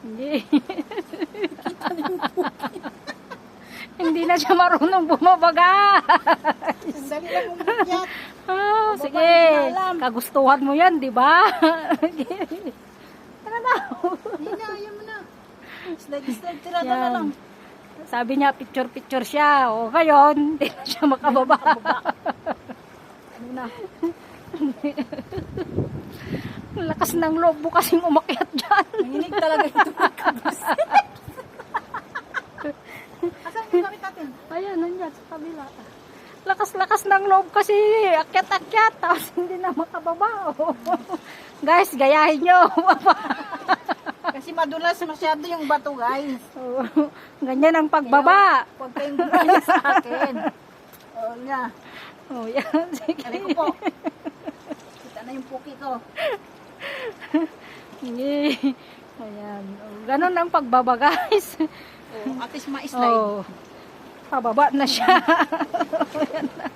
Hindi. Hindi na siya marunong bumabaga. Sandali lang umakyat. Oh, sige. Kagustuhan mo yan, di ba? Ano na? Hindi na, ayaw mo na. Slide, tirada na lang. Sabi niya, picture siya. O, ngayon, hindi na siya makababa. Ano na? Lakas ng loob mo kasing umakyat dyan. Nanginig talaga ito. Asan yung gamit natin? Ayan, nandiyan sa kabila. Lakas-lakas ng loob kasi akyat-akyat. Tapos hindi na makababa. Guys, gayahin nyo. Kasi madulas masyado yung bato, guys. Ganyan ang pagbaba. Huwag kayong gumaya sa akin. Oo nga. Oh, yan. Sige. Aray ko po. Kita na yung puki ko. Sige. Ayan. Oh, ganun ang pagbaba, guys. At least ma-slide. Oh. Pababa na siya. Ayan na.